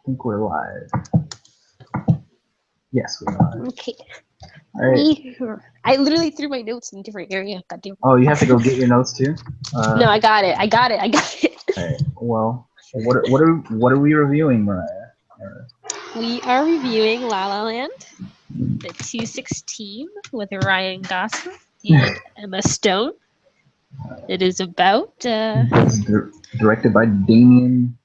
think we're live. Yes, we're live. Okay. All right. I literally threw my notes in a different area. God damn. Oh, you have to go get your notes too. No, I got it. I got it. All right. Well, what are we reviewing, Mariah? We are reviewing La La Land, the 2016 with Ryan Gosling and Emma Stone. It is about. It's directed by Damien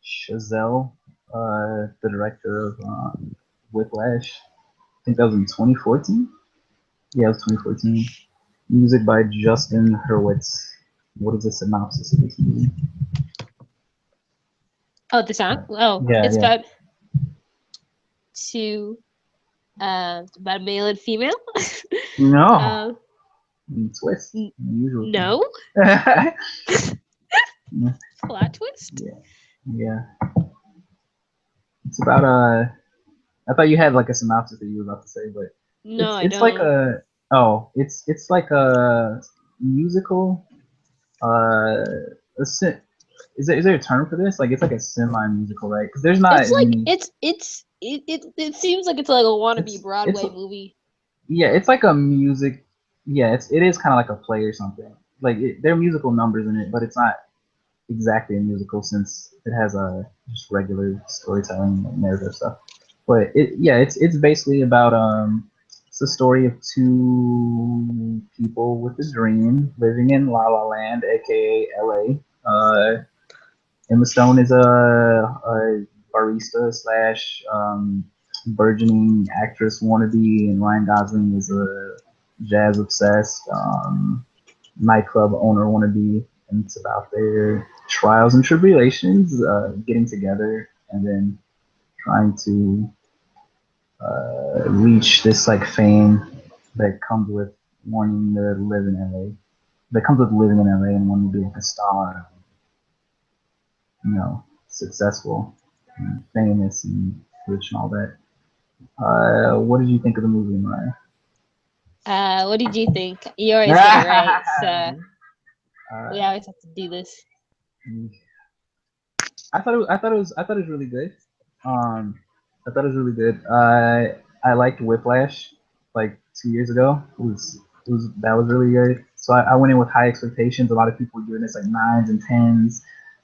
Chazelle, the director of Whiplash. I think that was in 2014. Yeah, it was 2014. Music by Justin Hurwitz. What is the synopsis of this movie? Oh, the song. Oh, Yeah, it's yeah. about a male and female. No. Twist. Unusual. No. Yeah. Plot twist. Yeah. It's about I thought you had like a synopsis that you were about to say, but No, I it's don't. like it's like a musical. Is there a term for this? Like it's like a semi musical, right? Because there's not It's like any. it seems like it's like a wannabe Broadway It's movie. yeah, it's like a music. Yeah, it is kind of like a play or something. Like there are musical numbers in it, but it's not exactly a musical since it has a just regular storytelling and narrative stuff. But it's basically about it's the story of two people with a dream living in La La Land, aka LA. Emma Stone is a barista slash burgeoning actress wannabe, and Ryan Gosling is a jazz obsessed nightclub owner wannabe, and it's about their trials and tribulations, getting together and then trying to reach this like fame that comes with wanting to live in LA. That comes with living in LA and wanting to be like a star, successful, and famous, and rich, and all that. What did you think of the movie, Mariah? What did you think? You always get it right, so we always have to do this. I thought it was really good. Um, I thought it was really good. I liked Whiplash like 2 years ago. It was that was really good. So I went in with high expectations. A lot of people were giving this like nines and tens.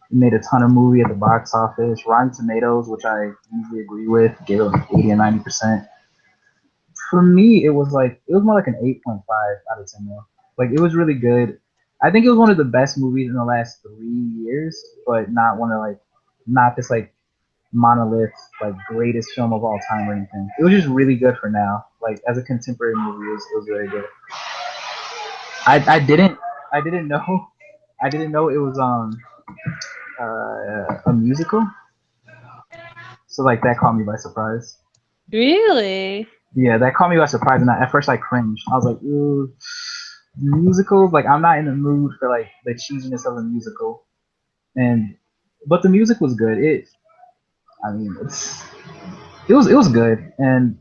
It made a ton of movie at the box office. Rotten Tomatoes, which I usually agree with, gave it like 80 and 90%. For me, it was more like an 8.5 out of 10 though. Like it was really good. I think it was one of the best movies in the last 3 years, but not one of like not this like monolith like greatest film of all time or anything. It was just really good for now. Like as a contemporary movie, it was very good. I didn't I didn't know I didn't know it was a musical. So like that caught me by surprise. Really? Yeah, that caught me by surprise, and at first I cringed. I was like, ooh, musicals. Like I'm not in the mood for like the cheesiness of a musical. And but the music was good. I mean, it was good, and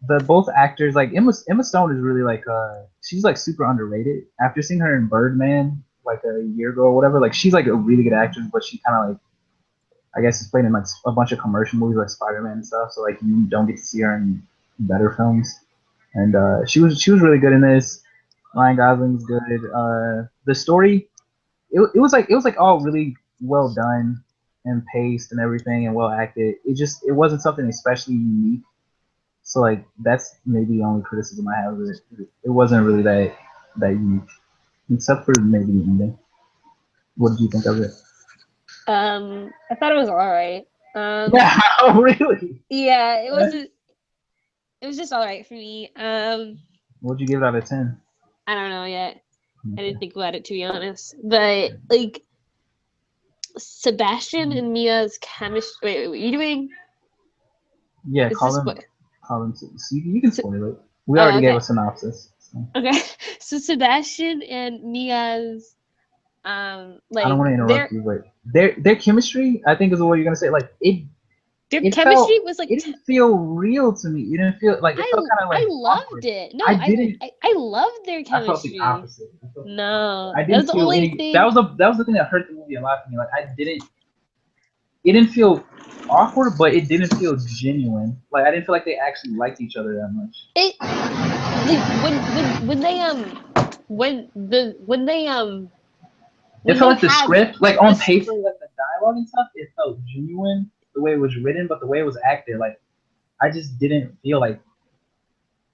the both actors like Emma Stone is really like she's like super underrated. After seeing her in Birdman like a year ago or whatever, like she's like a really good actress, but she kind of like I guess is playing in like a bunch of commercial movies like Spider-Man and stuff. So like you don't get to see her in better films. And she was really good in this. Ryan Gosling's good. The story it was like all really well done and paced and everything and well acted. It wasn't something especially unique. So like that's maybe the only criticism I have of it. It wasn't really that unique, except for maybe the ending. What did you think of it? I thought it was all right. Yeah, oh, really? Yeah, it wasn't. It was just all right for me. What'd you give it out of 10? I don't know yet. I Okay. didn't think about it to be honest. But like Sebastian and Mia's chemistry. Wait, are you doing? Yeah, Is this what? call them. So you can spoil it. We Oh, already gave okay. a synopsis. So. Okay. So Sebastian and Mia's, I don't like want to interrupt you, but their chemistry, I think, is what you're gonna say. Like their it felt chemistry was like it didn't feel real to me. It didn't feel like it felt kind of I like loved awkward. it. No, I didn't. I loved their I felt the chemistry. opposite. No, I that was didn't the feel only any. That thing. was the thing that hurt the movie a lot for me. Like I didn't. it didn't feel awkward, but it didn't feel genuine. Like I didn't feel like they actually liked each other that much. It like when they when they It when felt they like the had script, like on this. paper, like the dialogue and stuff, it felt genuine the way it was written, but the way it was acted, like I just didn't feel like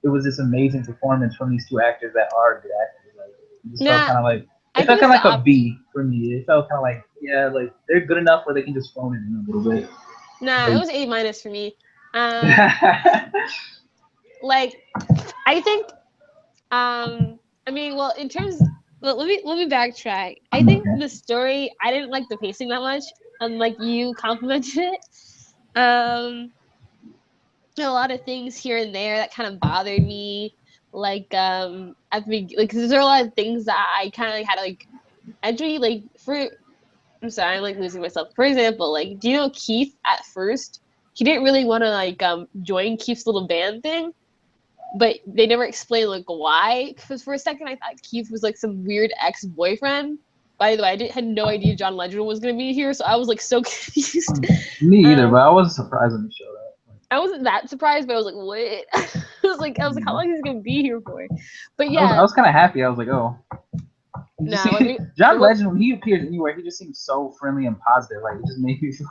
it was this amazing performance from these two actors that are good actors. Like it just felt Nah, kind of like I it think felt it's kind the of like a op. B for me. It felt kind of like yeah, like they're good enough where they can just phone it in a little bit. Nah, it Like, was A minus for me. Like I think I mean, well, in terms, well, let me backtrack. I think okay. the story, I didn't like the pacing that much, unlike you complimented it. Um, a lot of things here and there that kind of bothered me. Like at the like, 'cause there are a lot of things that I kind of like, had to like actually like for. I'm sorry, I'm like losing myself. For example, like, do you know Keith at first? He didn't really want to like join Keith's little band thing, but they never explained like why. Because for a second, I thought Keith was like some weird ex-boyfriend. By the way, had no idea John Legend was gonna be here, so I was like so confused. Me either, but Um, I wasn't surprised when he showed up. I wasn't that surprised, but I was like, what? I was like, how Yeah. long is he gonna be here for? But I yeah, was kind of happy. I was like, oh, he just nah, like seemed, John Legend when he appears anywhere, he just seems so friendly and positive. Like it just made me feel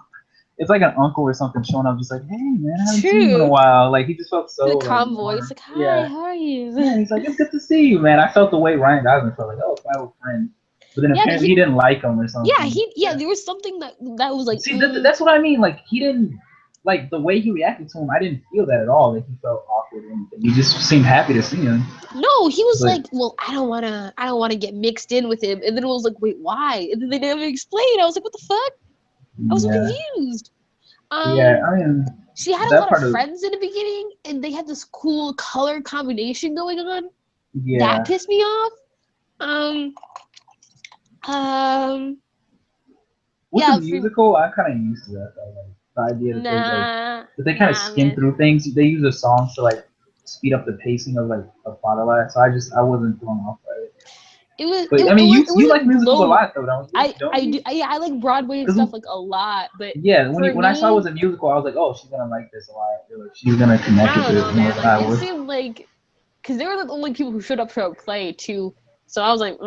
it's like an uncle or something showing up, just like, hey man, I haven't seen you in a true. while. Like he just felt so The like calm voice, warm. like, hi, Yeah, how are you? yeah. He's like, it's good to see you, man. I felt the way Ryan Gosling felt, like, oh, it's my old friend. But then Yeah, apparently he didn't like him or something. yeah, there was something that was like, See, that's what I mean. Like he didn't like the way he reacted to him. I didn't feel that at all. Like he felt awkward or anything. He just seemed happy to see him. no, he was But like, well, I don't wanna get mixed in with him. And then it was like, wait, why? And then they never explained. I was like, what the fuck? I was so yeah, confused. yeah. Um, I mean, she had a that lot of part of friends in the beginning, and they had this cool color combination going on. That yeah. pissed me off. Um, um, With the yeah, for musical, I'm kind of used to that though. Like the idea nah, that they kind of nah, skim man. through things. They use the songs to like speed up the pacing of like a plot a lot. So I wasn't thrown off by it. It was it, But I it mean, was it you like wasn't musicals a blown. lot though, don't you? Don't I you? do I like Broadway and Because stuff like a lot, but yeah, for when I saw it me, was a musical, I was like, oh, she's gonna like this a lot. Or she's gonna connect I with don't it know, more man. than Like I it would. seemed like because they were the only people who showed up for a play too. So I was like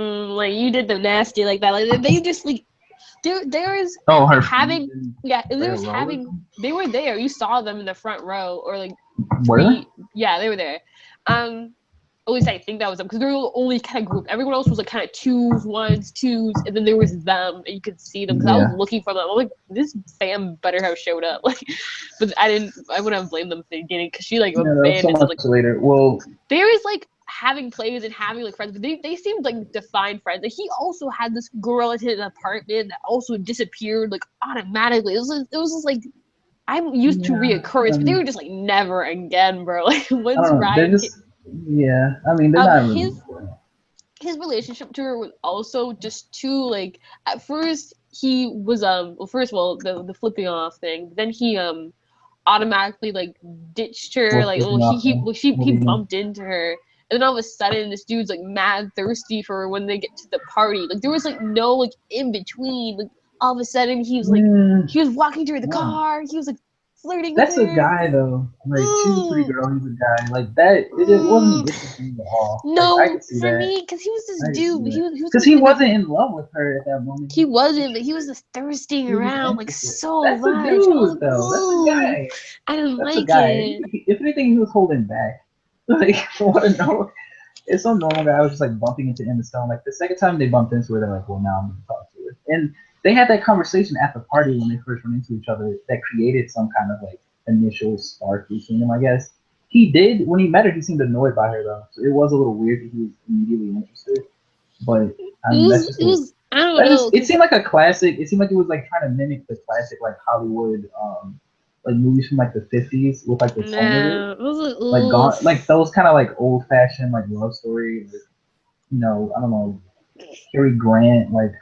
you did them nasty like that. Like they just like there is Oh, her friends having didn't yeah, play there a was role or having something. they were there. You saw them in the front row or like Were? three. Yeah, they were there. Um, at least I think that was them because they were the only kind of group. Everyone else was like kind of twos, ones, twos, and then there was them, and you could see them because I was Yeah. looking for them. I'm like, this fam better have showed up. Like, but I didn't. I wouldn't have blamed them for getting because she like Yeah, that was so abandoned. So much like, later. Well, there is like having plays and having like friends, but they seemed like defined friends. Like he also had this girl in his apartment that also disappeared like automatically. It was just like I'm used to yeah. reoccurrence, but they were just like never again, bro. Like I once don't know. They're Ryan just yeah. I mean, they're um not really. his relationship to her was also just too like at first he was well first of all the flipping off thing, but then he automatically like ditched her What's like looking well off he them? well, she What he do you mean? bumped into her and then all of a sudden this dude's like mad thirsty for her when they get to the party. Like there was like no like in between. Like all of a sudden he was like Mm, he was walking to her the no. car, he was like flirting with That's a her. guy though. Like she's a pretty Ooh, girl. He's a guy. Like that. It wasn't ooh. an issue for me at all. Like I No, could see for that. me, because he was this I could see dude. that. He was Because like he the big. wasn't in love with her at that moment. He He was wasn't, but he was interested. just thirsting He was around like interested. so That's a much. I was dude like, though. That's a ooh, guy. I didn't That's a like guy. it. If anything, he was holding back. Like I want to know. It's some normal guy. I was just like bumping into Emma Stone. Like the second time they bumped into her, they're like, well, now I'm gonna talk to her. And they had that conversation at the party when they first run into each other that created some kind of like initial spark between them. I guess he did when he met her. He seemed annoyed by her though, so it was a little weird that he was immediately interested. But I mean, that's just It a was. I don't that know, just it cause seemed like a classic. It seemed like it was like trying to mimic the classic like Hollywood like movies from like the 50s with like the tone of it no, it was like, like ooh. gone like those kind of like old fashioned like love story like, I don't know, Cary Grant like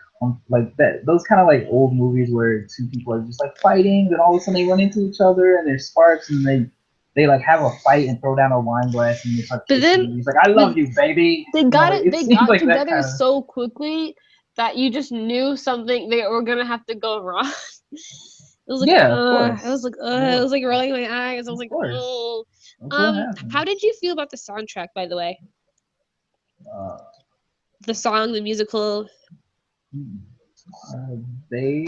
that those kind of like old movies where two people are just like fighting and all of a sudden they run into each other and there's sparks and they like have a fight and throw down a wine glass and they start But kissing then, and he's like I but love you baby, they got like it. it They seems got like that together kind of so quickly that you just knew something they were gonna have to go wrong. Yeah, of course. it was Well, like rolling my eyes. I was of like, course. oh. That's what How happened. did you feel about the soundtrack, by the way? Uh, The song, the musical, hmm, they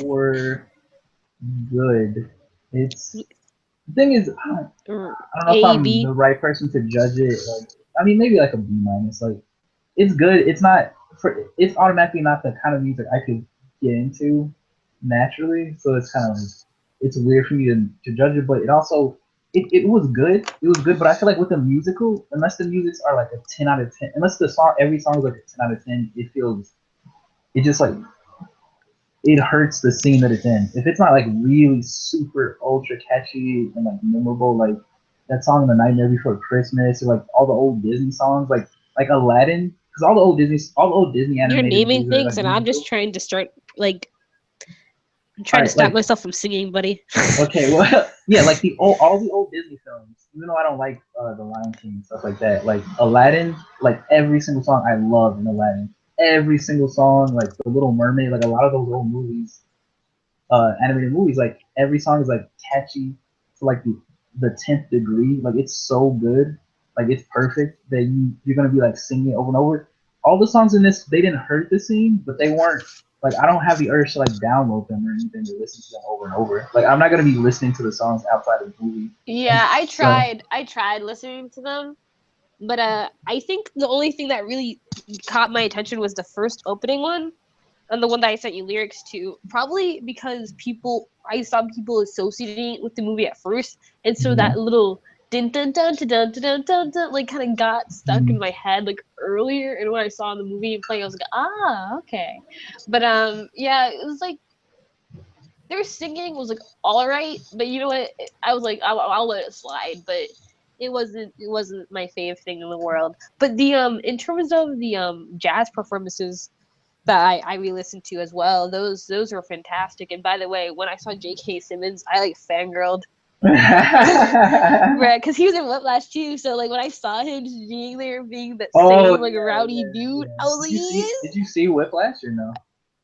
were good. It's the thing is, or I don't know if A, I'm the B? right person to judge it. Like, I mean, maybe like a B minus. Like, it's good. It's not for. It's automatically not the kind of music I could get into naturally. So it's kind of like it's weird for me to judge it. But it also it was good. It was good. But I feel like with a musical, unless the musics are like a 10 out of 10, unless the song every song is like a 10 out of 10, it feels it just like it hurts the scene that it's in. If it's not like really super ultra catchy and like memorable, like that song in The Nightmare Before Christmas, or like all the old Disney songs, like Aladdin, because all the old Disney You're animated naming movies are things, like and I'm just musicals. trying to start like I'm All trying to right, stop like myself from singing, buddy. okay, well, yeah, like the old all the old Disney films. Even though I don't like the Lion King and stuff like that, like Aladdin, like every single song I love in Aladdin. Every single song, like The Little Mermaid, like a lot of those old movies, animated movies, like every song is like catchy to like the 10th degree. Like it's so good, like it's perfect that you're gonna be like singing it over and over. All the songs in this they didn't hurt the scene, but they weren't like I don't have the urge to like download them or anything to listen to them over and over. Like I'm not gonna be listening to the songs outside of the movie. And Yeah, I so tried. I tried listening to them, but I think the only thing that really caught my attention was the first opening one, and the one that I sent you lyrics to. Probably because I saw people associating it with the movie at first, and so yeah. that little dun dun dun dun dun dun dun, dun like kind of got stuck in Mm. my head like earlier. And when I saw the movie playing, I was like, ah, okay. But yeah, it was like their singing was like all right, but you know what? I was like, I'll let it slide, but it wasn't my fave thing in the world. But the in terms of the jazz performances that I re-listened to as well, those were fantastic. And by the way, when I saw J.K. Simmons, I like fangirled. Right, because he was in Whiplash too. So like when I saw him just being there, being that Oh same like yeah, rowdy yeah, dude, yeah. I was like, Did yes. you see Whiplash or no?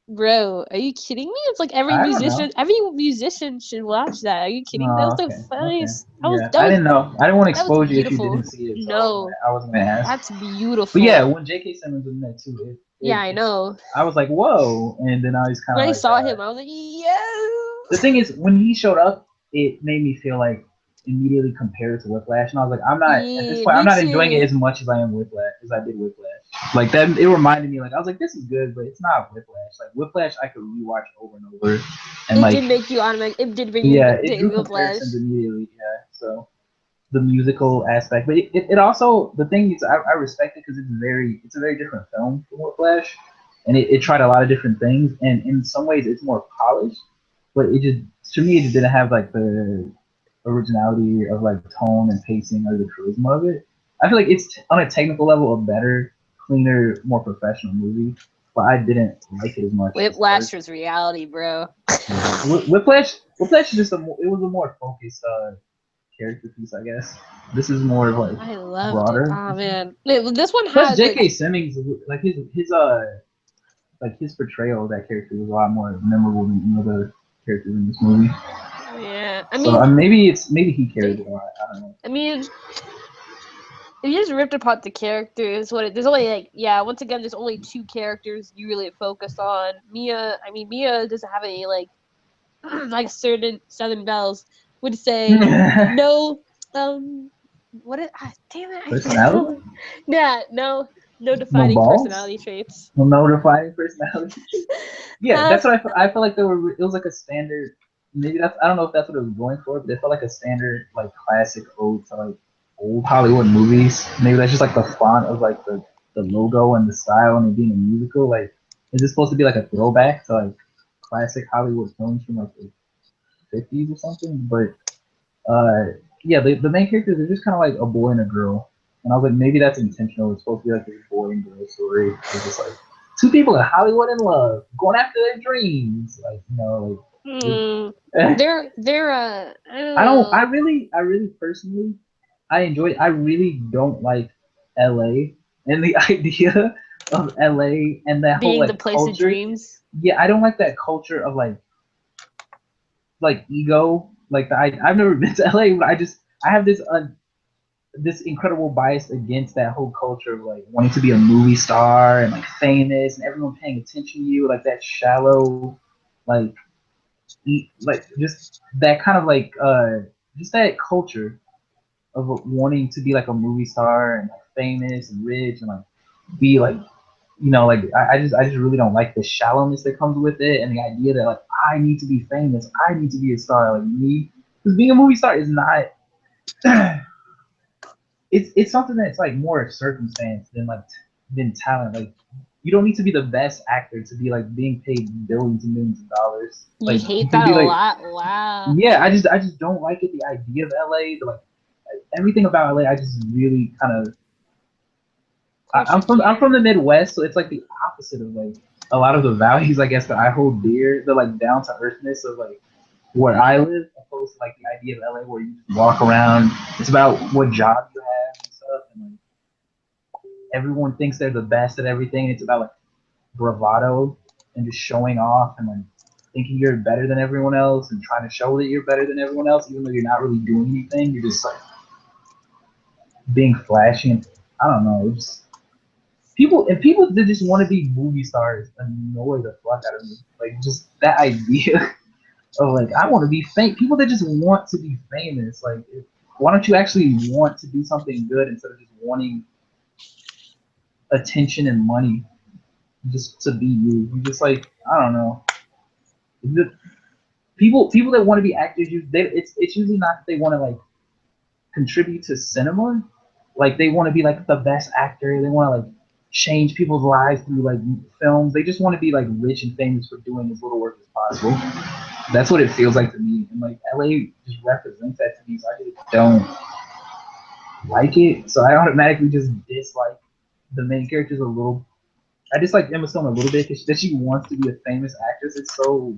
Bro, are you kidding me? It's like I don't know. every musician should watch that. Are you kidding? That was Oh, the okay, okay. funniest. Yeah, I didn't know. I didn't want to That was expose you if you beautiful. didn't see it, so No, I wasn't gonna ask. that's But yeah, beautiful. when J.K. Simmons was in that too, Yeah, I know. I was like, whoa, and then I was kind When of I like, saw him, I was like, the yes, thing is, when he showed up, it made me feel like immediately compared to Whiplash, and I was like, I'm not at this yeah, point. I'm me not enjoying it too. as much as I am Whiplash as I did Whiplash. Like that, it reminded me like I was like, this is good, but it's not Whiplash. Like Whiplash, I could rewatch over and over, and It like did make you automatic. It did bring you yeah, it to drew Whiplash. comparisons immediately. Yeah, so the musical aspect, but it also the thing is I respect it because it's a very different film from Whiplash, and it tried a lot of different things, and in some ways it's more polished, but it just to me it just didn't have like the originality of like tone and pacing or the charisma of it. I feel like it's on a technical level a better, cleaner, more professional movie, but I didn't like it as much as the Whiplash first. was reality, bro. Yeah, Whiplash is just it was a more focused character piece, I guess. This is more of like I loved it. broader. Oh man, this one Plus, had like J.K. Simmons, like his portrayal of that character was a lot more memorable than any other characters in this movie. yeah. I So mean, maybe he carries they. it a lot. I don't know. I mean, if you just ripped apart the characters, there's only like once again there's only two characters you really focus on. Mia, I mean Mia doesn't have any like like certain Southern Bells would say no what it damn it I Personality? forgot. Yeah, no No defining balls? personality traits. No defining personality? Yeah, Uh that's what I felt like it was like a standard. Maybe that's I don't know if that's what it was going for, but it felt like a standard like classic ode to like old Hollywood movies. Maybe that's just like the font of like the logo and the style and it being a musical. Like, is this supposed to be like a throwback to like classic Hollywood films from like the 50s or something? But yeah, the main characters are just kind of like a boy and a girl, and I was like, maybe that's intentional. It's supposed to be like this boy and girl story. It's just like two people in Hollywood in love, going after their dreams. Like mm, like they're I don't know. I really personally, I enjoy it. I really don't like LA and the idea of LA and that whole Being the like place of culture. dreams. Yeah, I don't like that culture of like ego. Like I've never been to LA, but I have this incredible bias against that whole culture of like wanting to be a movie star and like famous and everyone paying attention to you, like that shallow, like like just that kind of like just that culture of wanting to be like a movie star and like famous and rich and like be like like I just really don't like the shallowness that comes with it and the idea that like I need to be famous, I need to be a star, like me, because being a movie star is not it's something that's like more circumstance than like than talent. Like you don't need to be the best actor to be like being paid billions and millions of dollars. You Like you hate can that be a like, lot. Wow. yeah, I just don't like it. The idea of LA, like everything about LA, I just really kind of. I'm Culture. from the Midwest, so it's like the opposite of like a lot of the values I guess that I hold dear. The like down to earthness of like where I live, opposed to like the idea of LA where you just walk around. It's about what job you have and stuff, and like everyone thinks they're the best at everything. It's about like bravado and just showing off and like thinking you're better than everyone else and trying to show that you're better than everyone else, even though you're not really doing anything. You're just like being flashy. And I don't know. It's people that just want to be movie stars annoy the fuck out of me. Like just that idea of like I want to be famous. People that just want to be famous. Like why don't you actually want to do something good instead of just wanting attention and money just to be you? You just like I don't know. The, people that want to be actors, it's usually not that they want to like contribute to cinema. Like they want to be like the best actor. They want to like change people's lives through like films. They just want to be like rich and famous for doing as little work as possible. That's what it feels like to me. And like LA just represents that to me. So I just don't like it. So I automatically just dislike the main characters a little. I dislike Emma Stone a little bit because that she wants to be a famous actress. It's so.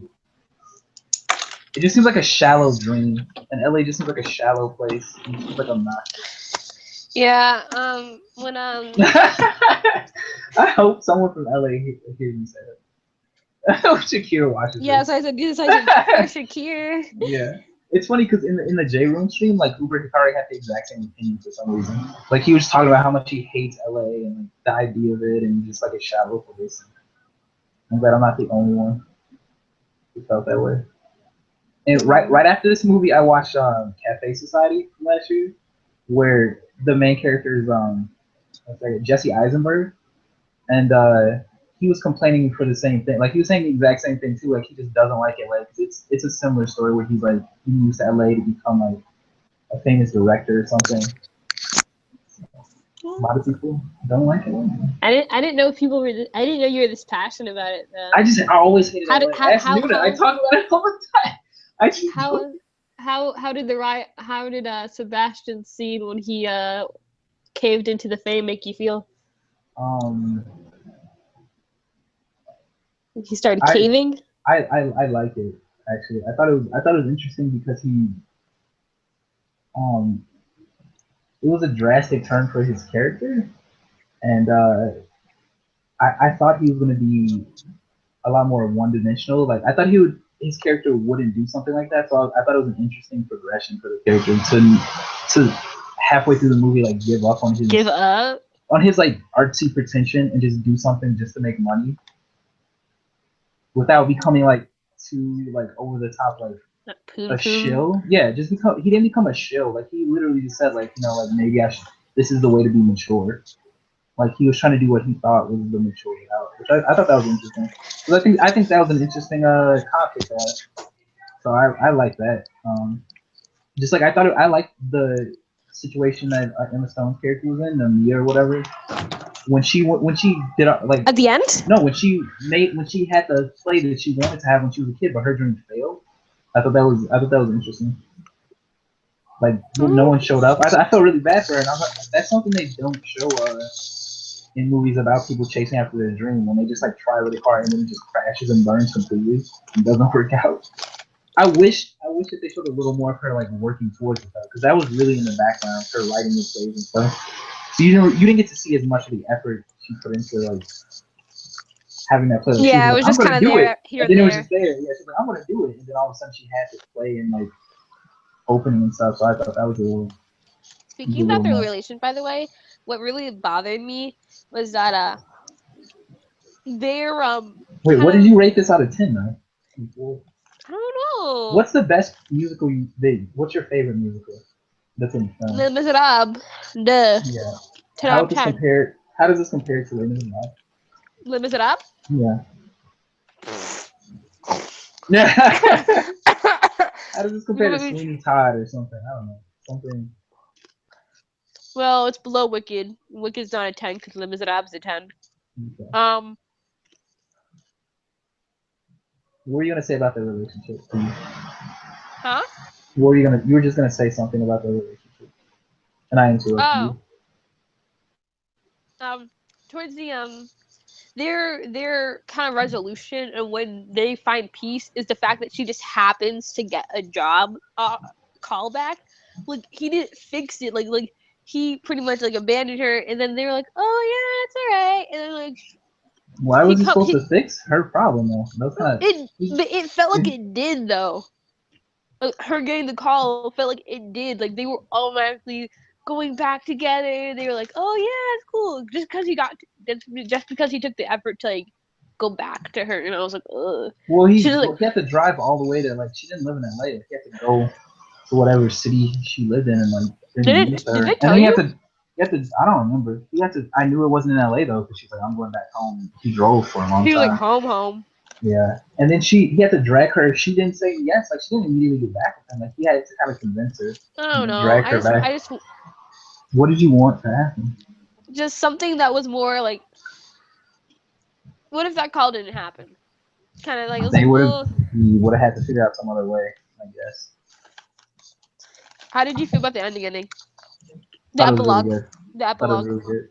It just seems like a shallow dream, and LA just seems like a shallow place. It seems like obnoxious. Yeah. When I hope someone from LA hears me say that. I hope Shakira watches Yeah, this. so I said this. I said Shakir, Shakir. Yeah, it's funny because in the J Room stream, like Uber Hikari had the exact same opinion for some reason. Like he was talking about how much he hates LA and like the idea of it, and just like a shallow place. I'm glad I'm not the only one who felt that way. And right after this movie, I watched Cafe Society last year, where the main character is Jesse Eisenberg, and he was complaining for the same thing. Like he was saying the exact same thing too. Like he just doesn't like LA because it's a similar story where he's like he moves to LA to become like a famous director or something. A lot of people don't like LA. I didn't know people were. I didn't know you were this passionate about it though. I always hated How did LA. Ask Nuna. I talk about it all the time. I just don't. how did the riot? How did Sebastian's scene when he caved into the fame make you feel? Um, He started I caving. I like it actually. I thought it was interesting because he um it was a drastic turn for his character, and I thought he was going to be a lot more one dimensional. Like I thought his character wouldn't do something like that. So I thought it was an interesting progression for the character to halfway through the movie like give up Give up. on his like artsy pretension and just do something just to make money without becoming like too like over the top like Poom a poom. shill. Yeah, just become he didn't become a shill. Like he literally just said like like maybe I should. This is the way to be mature. Like he was trying to do what he thought was the mature route, which I thought that was interesting. Because I think that was an interesting conflict. So I like that. Just like I liked the situation that Emma Stone's character was in, the Mia or whatever, when she did like At the end? no when she had the play that she wanted to have when she was a kid, but her dream failed. I thought that was interesting. Like when no one showed up, I felt really bad for her, and I was like, that's something they don't show in movies about people chasing after their dream when they just like try really hard and then it just crashes and burns completely and doesn't work out. I wish that they showed a little more of her like working towards it because that was really in the background, her writing the plays and stuff. So you didn't get to see as much of the effort she put into like having that playlist. She was Yeah, it like, was I'm just kind gonna of do there it, here and and then it was there. just there. Yeah, she's like, I'm gonna do it, and then all of a sudden she had to play and like opening and stuff. So I thought that was a Speaking good about little their match. relation, by the way, what really bothered me was that they're Wait, what did kind you of, rate this out of 10 though? I don't know. What's the best musical you did? What's your favorite musical that's in film? Les Miserables. Duh. Yeah. 10 out of 10. How does this compare to Lady Gaga? Les Miserables? Yeah. Yeah. How does this compare to Sweeney Todd or something? I don't know. Something. Well, it's below Wicked. Wicked's not a 10 because Les Miserables is a 10. Okay. Um, What were you gonna say about their relationship? huh? What were you gonna? You were just gonna say something about their relationship, and I interrupted Oh, you. um, towards the their kind of resolution and when they find peace is the fact that she just happens to get a job callback. Like he didn't fix it. Like he pretty much like abandoned her, and then they were like, "Oh yeah, it's alright," and then like Why he was he come supposed he to fix her problem though? That was kind of. it but it felt like it did though. Like, her getting the call felt like it did. Like they were automatically going back together. They were like, "Oh yeah, it's cool." Just because he took the effort to like go back to her, and I was like, "Ugh." She was like, Well, he had to drive all the way to like she didn't live in LA. He had to go to whatever city she lived in and like didn't meet Did they her. And tell then you? he had to. I don't remember. He had to. I knew it wasn't in LA though because she's like, I'm going back home. He drove for a long He was like, time. home. Yeah, and then he had to drag her. She didn't say yes. Like she didn't immediately get back with him. Like he had to kind of convince her I and don't then know. drag her I back. just What did you want to happen? just something that was more like, what if that call didn't happen? Kind of like it was They like, would have. well, He would have had to figure out some other way. I guess. how did you feel about the ending? The Thought it was really epilogue. good. The Thought it was epilogue. really good.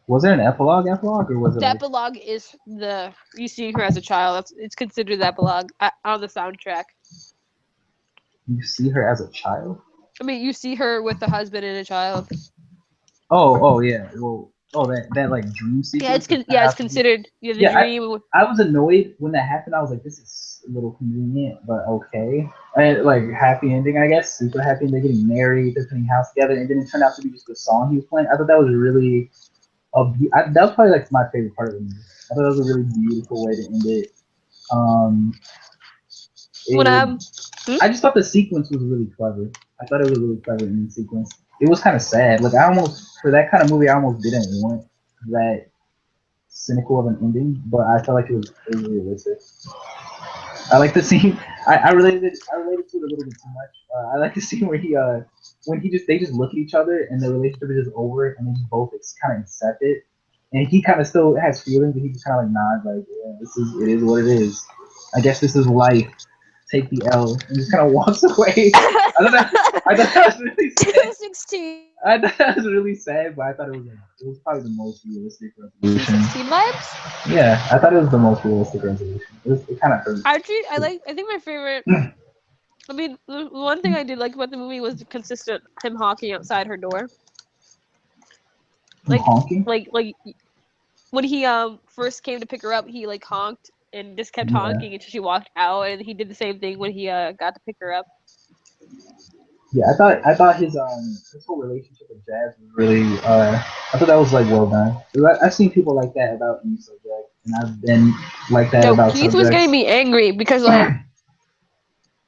Was there an epilogue, or was it The like epilogue is the you see her as a child. It's considered the epilogue on the soundtrack. you see her as a child? I mean, you see her with a husband and a child. Oh yeah. Well, that like dream sequence that turned It's out to be. considered the Yeah, dream. I was annoyed when that happened. I was like, this is a little convenient, but okay. And like happy ending, I guess. Super happy. They're getting married. They're putting a house together, and then it turned out to be just the song he was playing. I thought that was really that was probably like my favorite part of the movie. I thought that was a really beautiful way to end it. Um, When it hmm? I just thought the sequence was really clever. I thought it was a really clever ending sequence. It was kind of sad. Like I almost for that kind of movie, I almost didn't want that cynical of an ending, but I felt like it was realistic. I like the scene. I related to it a little bit too much. I like the scene where he when he just they just look at each other and the relationship is just over and they just both kind of accept it. And he kind of still has feelings, but he just kind of like nods, like, yeah, it is what it is. I guess this is life. Take the L, and just kind of walks away. I thought that I thought that was really sad. 2016. I thought that was really sad, but I thought it was probably the most realistic resolution. 2016 vibes. Yeah, I thought it was the most realistic resolution. It kind of hurt. Actually, I think my favorite. I mean, the one thing I did like about the movie was the consistent him honking outside her door. I'm Like, honking. like when he first came to pick her up, he like honked and just kept Yeah. honking until she walked out, and he did the same thing when he got to pick her up. Yeah, I thought his whole relationship with Jazz was really I thought that was like well done. I've seen people like that about any subject, and I've been like that No, about Keith was getting subjects. me angry because like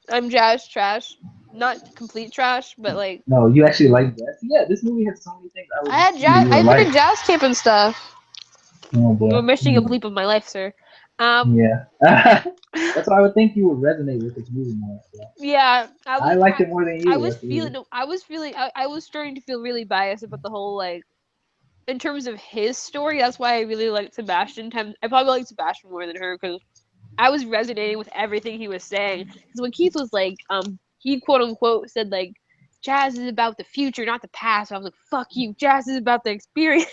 I'm jazz trash, not complete trash, but like No, you actually like Jazz. Yeah, this movie had so many things I would I had assume that jazz. you would I've been like. in jazz camp and stuff. Oh You're boy. missing a bleep of my life, sir. Um, Yeah. That's why I would think you would resonate with this movie more. So. yeah, I liked it more than I you. was That's weird. feeling, no, I was starting to feel really biased about the whole like, in terms of his story. That's why I really liked Sebastian. I probably liked Sebastian more than her because I was resonating with everything he was saying. Because when Keith was like, he quote unquote said like, jazz is about the future, not the past. I was like, fuck you, jazz is about the experience.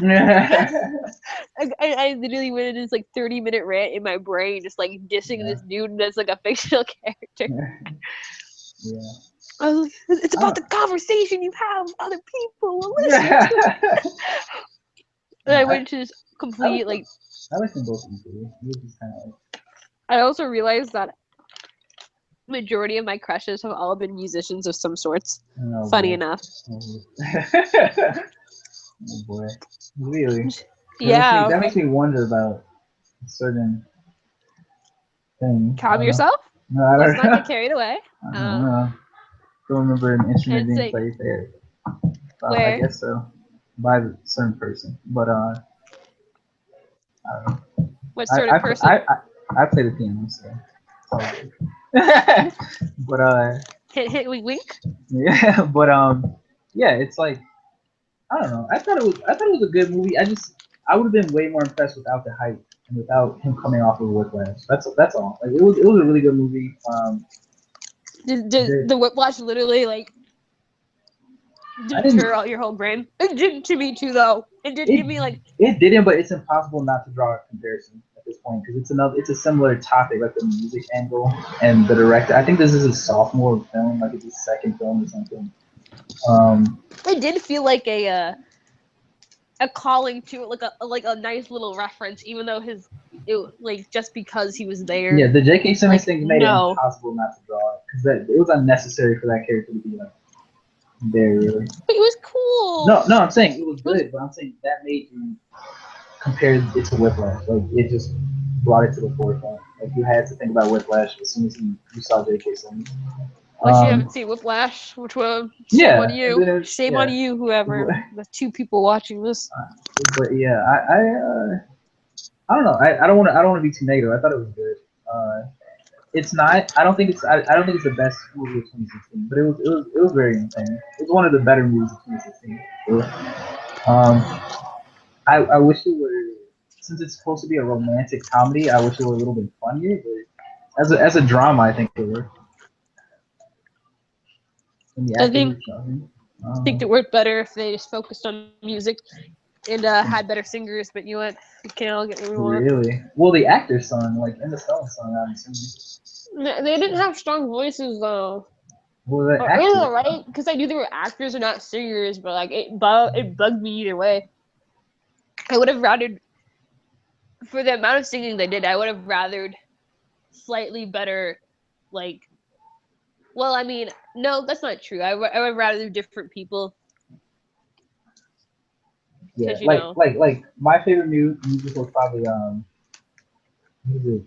I literally went into this like 30-minute rant in my brain, just like dissing Yeah. this dude that's like a fictional character. Yeah. I was like, it's about the conversation you have with other people. Listen to it. And I I, went into this I like complete the like. I like them both equally. It was just kind of I also realized that majority of my crushes have all been musicians of some sorts. oh Funny boy, enough. oh, oh boy, really? Yeah. That makes me wonder about a certain thing. I Calm don't know. yourself. No, I Let's don't not know. get carried away. I don't Um, know. Don't remember an instrument and being say played there. I where guess so, by a certain person. But I don't know. what I sort of I I, person? I play the piano, so it's all good. but Hit wink wink. yeah, but yeah, it's like I don't know. I thought it was a good movie. I would have been way more impressed without the hype and without him coming off of Whiplash. That's all. Like it was a really good movie. Did The, the whiplash literally like I didn't. deter all your whole brain? It didn't to me too though. It did It give me like it didn't, but it's impossible not to draw a comparison at this point because it's a similar topic, like the music angle and the director. I think this is his sophomore film, like it's his second film or something. Um, it did feel like a calling to it, like a nice little reference, even though it like just because he was yeah, there. the J.K. Simmons Like thing made it no, impossible not to draw it because that it was unnecessary for that character to be like there really. but it was cool. No, I'm saying it was It was good, but I'm saying that made you compare it to Whiplash. Like it just brought it to the forefront. Like you had to think about Whiplash as soon as you saw J.K. Simmons. which you haven't Um, seen Whiplash, which was shame on yeah, and you. then Shame on yeah, you, whoever the two people watching this. but yeah, I don't know. I don't want to be too negative. I thought it was good. It's not. I don't think it's the best movie of 2016, but it was very entertaining. It's one of the better movies of 2016. Sure. I wish it were since it's supposed to be a romantic comedy. I wish it were a little bit funnier, but as a drama, I think it worked. And the I acting think was shocking. think it Um, worked better if they just focused on music and had better singers. But you know what? We can't all get what we want. really? Well, the actors sung like in the Stone song. I'm assuming. They didn't have strong voices though. Well, the It was actors. alright because I knew they were actors and not singers, but like it bugged me either way. I would have rather for the amount of singing they did. I would have rathered slightly better, like. Well, I mean, no, that's not true. I would rather different people Yeah, because you know. like my favorite musical is probably music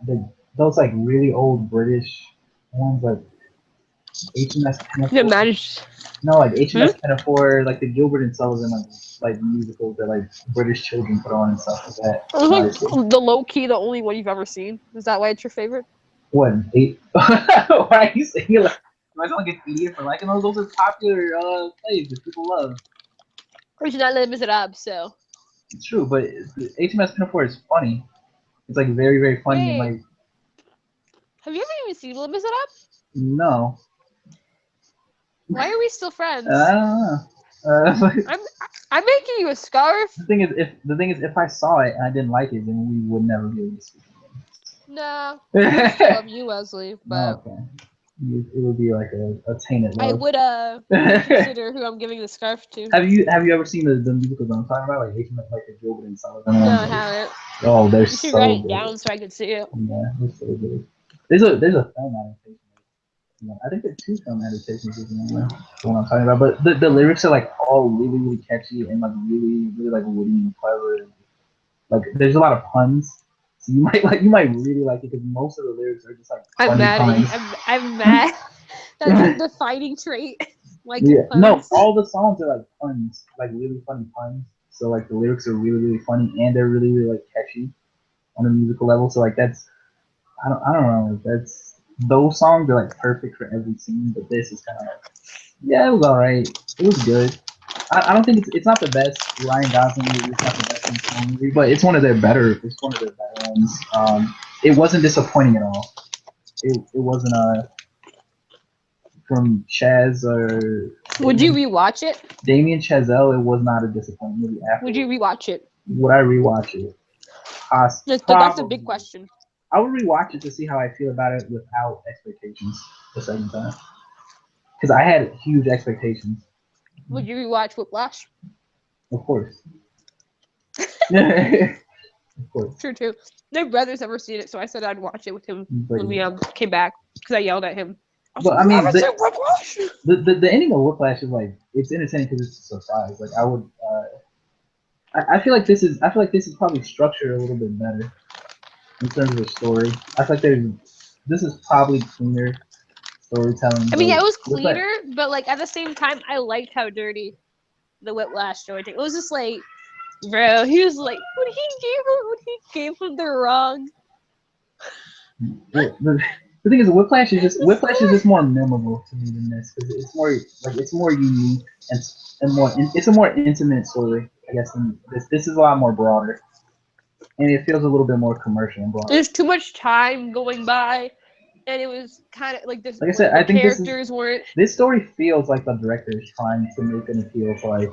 the those like really old British ones like HMS The Pinafore. managed. No, like Hmm? HMS Pinafore, like the Gilbert and Sullivan like musicals that like British children put on and stuff like that. It was No, I used to like the low key, the only one you've ever seen. Is that why it's your favorite? what eight? Why are you saying it like? Do I sound like an idiot for liking those? Those are popular plays that people love. Or should not Les Miserables? So It's true, but HMS Pinafore is funny. It's like very very funny and wait, like have you ever even seen Les Miserables? no, Why are we still I friends? don't know. Uh, I'm I'm making you a scarf. the thing is, if I saw it and I didn't like it, then we would never be able to speak No, I again. still love you, Wesley, but Okay, it would be like a tainted I love. would reconsider who I'm giving the scarf to. Have you ever seen the musicals I'm talking about, like like the Gilbert and Sullivan No, ones? I Like, haven't. oh, they're You should so write it good. down so I can see it. Yeah, they're so good. There's a film adaptation. Yeah, I think there are two film adaptations of the one I'm talking about. But the lyrics are like all really really catchy and like really like witty and clever. And, like there's a lot of puns. So you might really like it because most of the lyrics are just like I'm funny mad at you. puns. I'm mad. That's your defining trait. Liking Yeah, no, puns. all the songs are like puns, like really funny puns. So like the lyrics are really funny and they're really like catchy on a musical level. So like that's I don't know, that's those songs are like perfect for every scene. But this is kind of like yeah, it was all right. It was good. I don't think it's not the best Ryan Gosling movie. It's not the best Vince Vaughn movie, but it's one of their better. It's one of their better ones. It wasn't disappointing at all. It wasn't from Chaz or Would you rewatch it? Damien Chazelle. It was not a disappointing movie Would you afterwards. rewatch it? Would I rewatch it? That's a big Probably. question. I would rewatch it to see how I feel about it without expectations the second time because I had huge expectations. Would you rewatch Whiplash? Of course. Of course. True, too. My brother's never seen it, so I said I'd watch it with him But, when we came back because I yelled at him. I was but like, I "You mean, haven't seen Whiplash?" the ending of Whiplash is like it's entertaining because it's a surprise. Like I would, I feel like this is probably structured a little bit better in terms of the story. I feel like this is probably cleaner storytelling, I mean, yeah, but it was Whiplash. cleaner, but like at the same time, I liked how dirty the Whiplash story thing. It was just like, bro, he was like, when he gave him the wrong. Well, the thing is, The Whiplash is story. just more memorable to me than this because it's more unique and more it's a more intimate story, I guess. Than this is a lot more broader and it feels a little bit more commercial and broader. There's too much time going by, and it was kind of like this. Like I Like said, the I think characters weren't. this story feels like the director is trying to make an appeal to like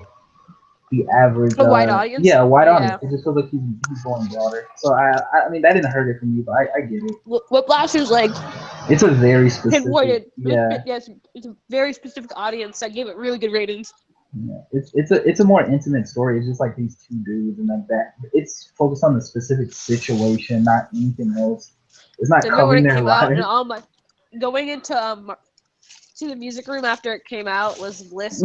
the average, A wide audience. yeah, wide audience. Yeah. It just feels like he's going broader. So I mean that didn't hurt it for me, but I get it. Whiplash was like It's a very specific, pinpointed. yeah. Yes, it's a very specific audience that gave it really good ratings. Yeah, it's a more intimate story. It's just like these two dudes, and like that. It's focused on the specific situation, not anything else. It's not I remember when covering it their came out, and lives. all my going into to the music room after it came out was bliss.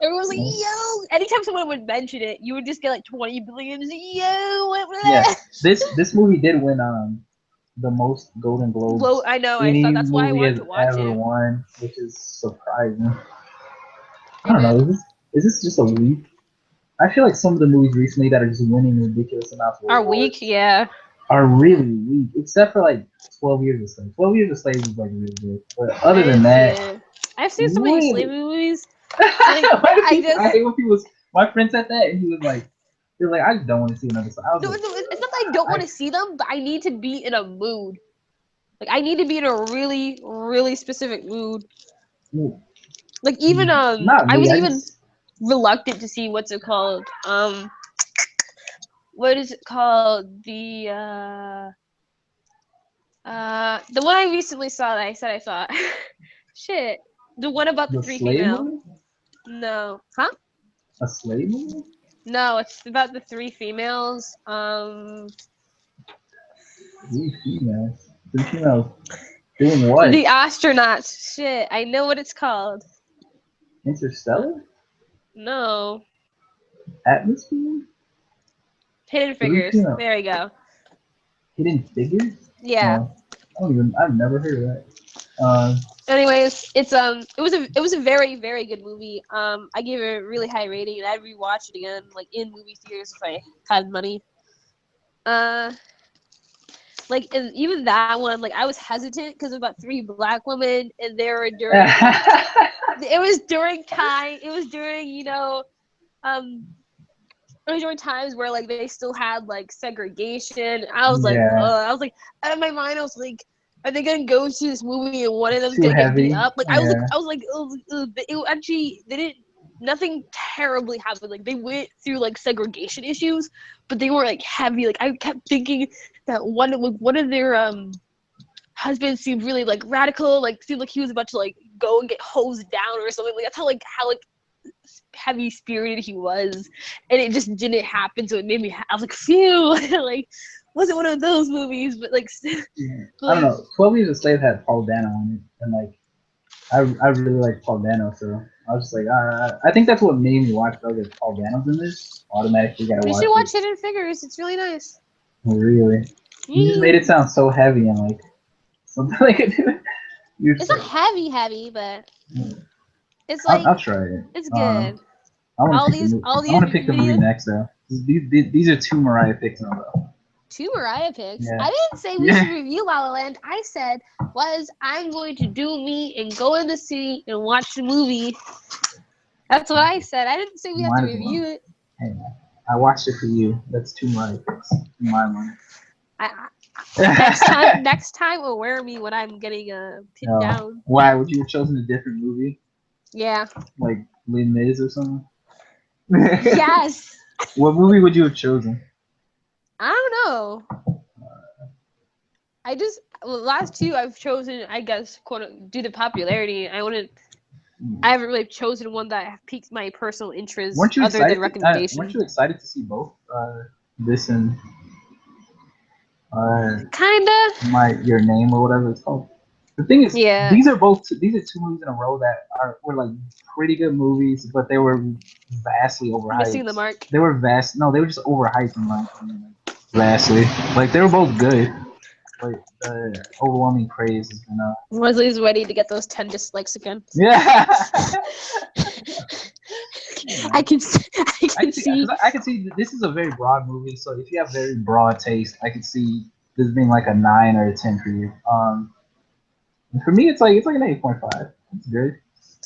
Everyone was like, "Yo!" Anytime someone would mention it, you would just get like 20 billion. Yo, Yeah, this movie did win the most Golden Blow. Globes I know. I any thought that's why I movie wanted has to watch ever it. won, which is surprising. I don't know. Amen. Is this just a week? I feel like some of the movies recently that are just winning ridiculous amounts of Our week, awards yeah. are really weak, except for like 12 Years a Slave. 12 Years a Slave is like really good, but I other than didn't see that, it. I've seen so many slave really. movies. Like Why do I people? I just hate when people. My friend said that, and he was like, "They're like, I just don't want to see another." So I was no, like, it's not that I don't want to see them, but I need to be in a mood. Like I need to be in a really, really specific mood. well, Like even not I me. was I even just reluctant to see what's it called? What is it called? The one I recently saw that I said I saw. Shit. The one about the the three slave female. movie, No. Huh? a slave movie, No, it's about the three females. three females doing what? The astronauts. Shit, I know what it's called. Interstellar, No. atmosphere, Hidden three Figures. females, There you go. hidden figures. Yeah. Oh, I don't even. I've never heard of that. Anyways, it was a very, very good movie. I gave it a really high rating, and I'd rewatch it again, like in movie theaters if I had money. Uh, like and even that one, like I was hesitant because it was about three black women, and they were during it was during time. It was during um it was during times where like they still had like segregation. I was like, yeah, I was like, out of my mind, I was like, are they gonna go to this movie and one of them's too gonna get beat heavy. up? Like Yeah, I was like, it actually they didn't. Nothing terribly happened. Like they went through like segregation issues, but they were like heavy. Like I kept thinking that one of their husbands seemed really like radical. Like seemed like he was about to like go and get hosed down or something. Like that's how like heavy spirited he was, and it just didn't happen. So it made me. I was like, phew, like wasn't one of those movies, but like, yeah. I don't like know. 12 Years a Slave had Paul Dano on it, and like I really like Paul Dano, so I was just like, I think that's what made me watch it. I was like, Paul Dano's in this, automatically gotta you watch should it. watch Hidden Figures. It's really nice. Really, you just made it sound so heavy and like something like it. You're It's just not like, heavy, but it's I'll like try it. it's good. I want to All pick the these movie. all I these want to pick the movie videos. next though. These are two Mariah picks in a row. Two Mariah picks. Yeah. I didn't say we should Yeah. review La La Land. I said I'm going to do me and go in the city and watch the movie. That's what I said. I didn't say we have to Might as well. review it. Hey, man, I watched it for you. That's two Mariah picks in my mind. I, next time will wear me when I'm getting pinned down. Why would you have chosen a different movie Yeah. like Les Mis or something? Yes. What movie would you have chosen? I don't know. Last two I've chosen, I guess, quote due to popularity. I wouldn't. I haven't really chosen one that piqued my personal interest Weren't you other than excited? Weren't recommendation. you excited to see both this and uh, Kinda. my your name or whatever it's called? The thing is, Yeah. these are two movies in a row that were like pretty good movies, but they were vastly Missing the overhyped. mark. They were vast. No, they were just overhyped in my opinion. Like, vastly. Like they were both good, but the overwhelming praise has been Leslie's ready to get those 10 dislikes again. yeah. I can I can see see. because I can see this is a very broad movie. So if you have very broad taste, I could see this being like a 9 or a 10 for you. For me, it's like an 8.5. It's good.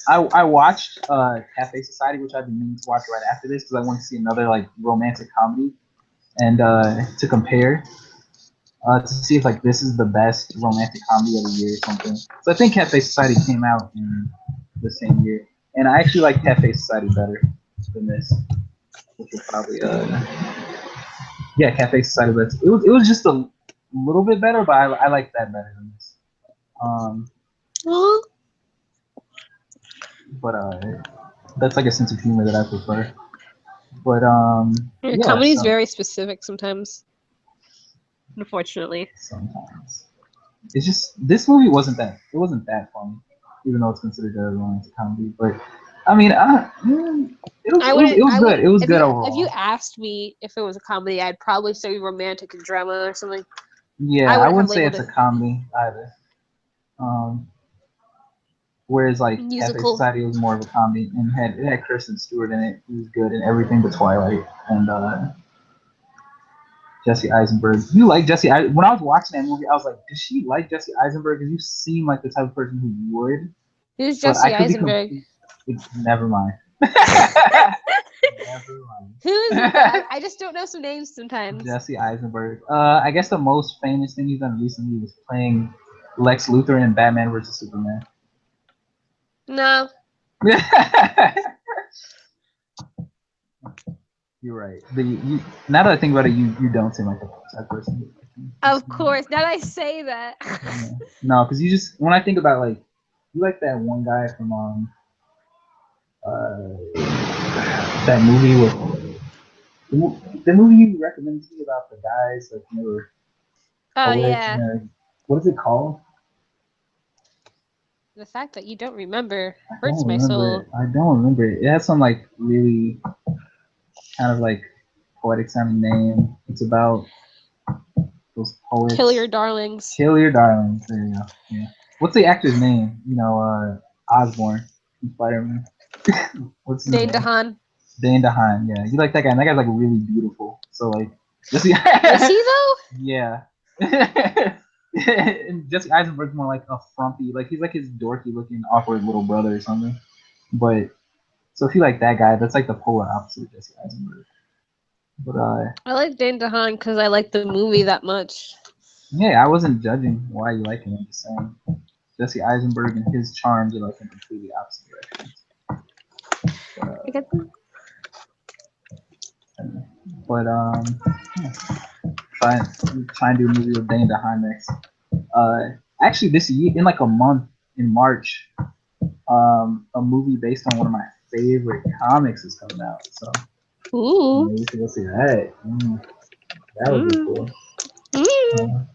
I watched Cafe Society, which I've been meaning to watch right after this because I want to see another like romantic comedy and to compare to see if like this is the best romantic comedy of the year or something. So I think Cafe Society came out in the same year, and I actually like Cafe Society better than this, which will probably yeah, Cafe Society. But it was just a little bit better, but I like that better than this. Um, Well, but that's like a sense of humor that I prefer. But yeah, comedy is so very specific sometimes, unfortunately. sometimes it's just this movie wasn't that funny, even though it's considered a romantic comedy. But I mean, it was I it was wouldn't. it was I good. It wouldn't. was If good you overall. asked me if it was a comedy, I'd probably say romantic and drama or something. I Yeah, I wouldn't have wouldn't say labeled it's a it comedy either. Um, Whereas like Cafe musical. Society was more of a comedy and it had Kristen Stewart in it, who was good in everything but Twilight, and Jesse Eisenberg. You like Jesse? When I was watching that movie, I was like, does she like Jesse Eisenberg? Because you seem like the type of person who would, Who's but I Jesse could be Eisenberg? complete. Never mind. Never mind. Who is it? I just don't know some names sometimes. Jesse Eisenberg. I guess the most famous thing he's done recently was playing Lex Luthor in Batman vs Superman. No, You're right. Now that I think about it, you don't seem like the type of person who like him. of course. Now that I say that. Yeah. No, because you just when I think about like you like that one guy from that movie with the movie you recommended to me about the guys like they were Oh poets and yeah. what is it called? The fact that you don't remember I hurts don't my remember soul. it. I don't remember it. It has some like really kind of like poetic sounding name. It's about those Kill your poets. darlings. Kill your darlings. There you go. Yeah. What's the actor's name? Osborn from Spider Man. What's his Dane name? DeHaan. Dane DeHaan. Yeah, you like that guy? And that guy's like really beautiful. So like, Jesse. Is he though? Yeah. And Jesse Eisenberg's more like a frumpy, like he's like his dorky looking awkward little brother or something. But so if you like that guy, that's like the polar opposite of Jesse Eisenberg. But I like Dane DeHaan because I like the movie that much. yeah, I wasn't judging why you like him. I'm just saying Jesse Eisenberg and his charms are like in completely opposite directions. I get them. But yeah. try try and do a movie with Dane DeHaan next. Actually, this year in like a month in March, a movie based on one of my favorite comics is coming out. So Ooh. maybe we should go see that. That would be Mm. cool. Mm.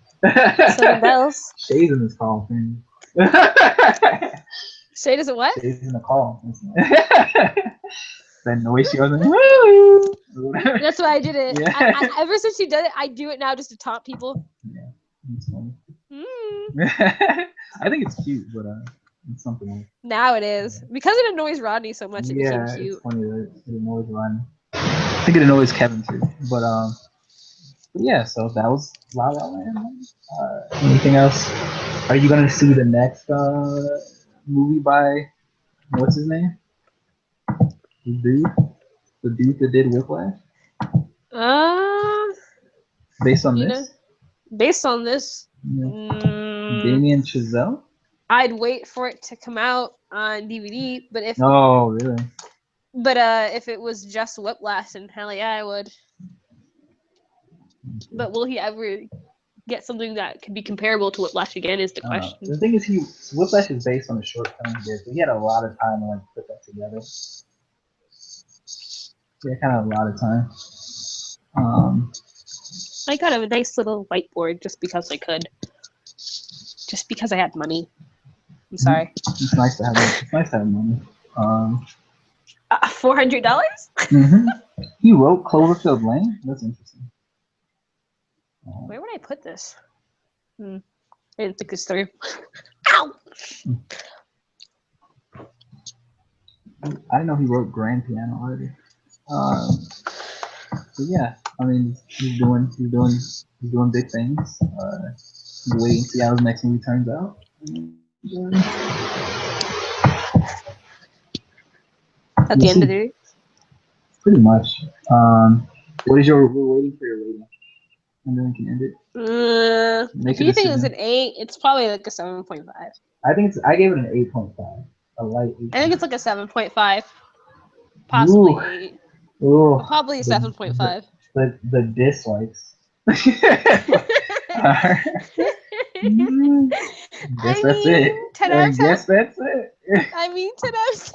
Southern Uh, Bells. Shades in this call, thing. Shay doesn't what? Shades in the call. That noise she was like, woo! That's why I did it. Yeah. Ever since she did it, I do it now just to taunt people. Yeah, it's funny. Mm. I think it's cute, but it's something else. Now it is. Because it annoys Rodney so much, it became Yeah, it's cute. funny that it annoys Ryan. I think it annoys Kevin too. But yeah, so that was La La Land. Anything else? Are you gonna see the next movie by what's his name? The dude that did Whiplash, Uh, based on you know, this. based on this, Yeah. mm, Damien Chazelle. I'd wait for it to come out on DVD. Oh, really? If it was just Whiplash, then hell yeah, I would. But will he ever get something that could be comparable to Whiplash again is the I don't know. question. The thing is, Whiplash is based on a short film he did, so he had a lot of time to like put that together. Yeah, kind of a lot of time. I got a nice little whiteboard just because I could. Just because I had money. I'm sorry. It's nice to have. It's nice to have money. $400? Mm-hmm. He wrote Cloverfield Lane. That's interesting. Where would I put this? I didn't think this through. Ow! I didn't know he wrote Grand Piano already. So yeah, I mean, he's doing big things. Wait and see how his next movie turns out. At We'll the end of see. the day? Pretty much. What is your? We're waiting for your rating, and then we can end it. Make If a you think it was decision. an 8, it's probably like a 7.5. I think it's. I gave it an 8.5. A light I think 8.5. it's like a 7.5. Possibly Ooh, 8. ooh. But probably a 7.5. The dislikes. Guess I that's mean, it. 10 out of 10. Guess that's it. I mean, 10 out of 10.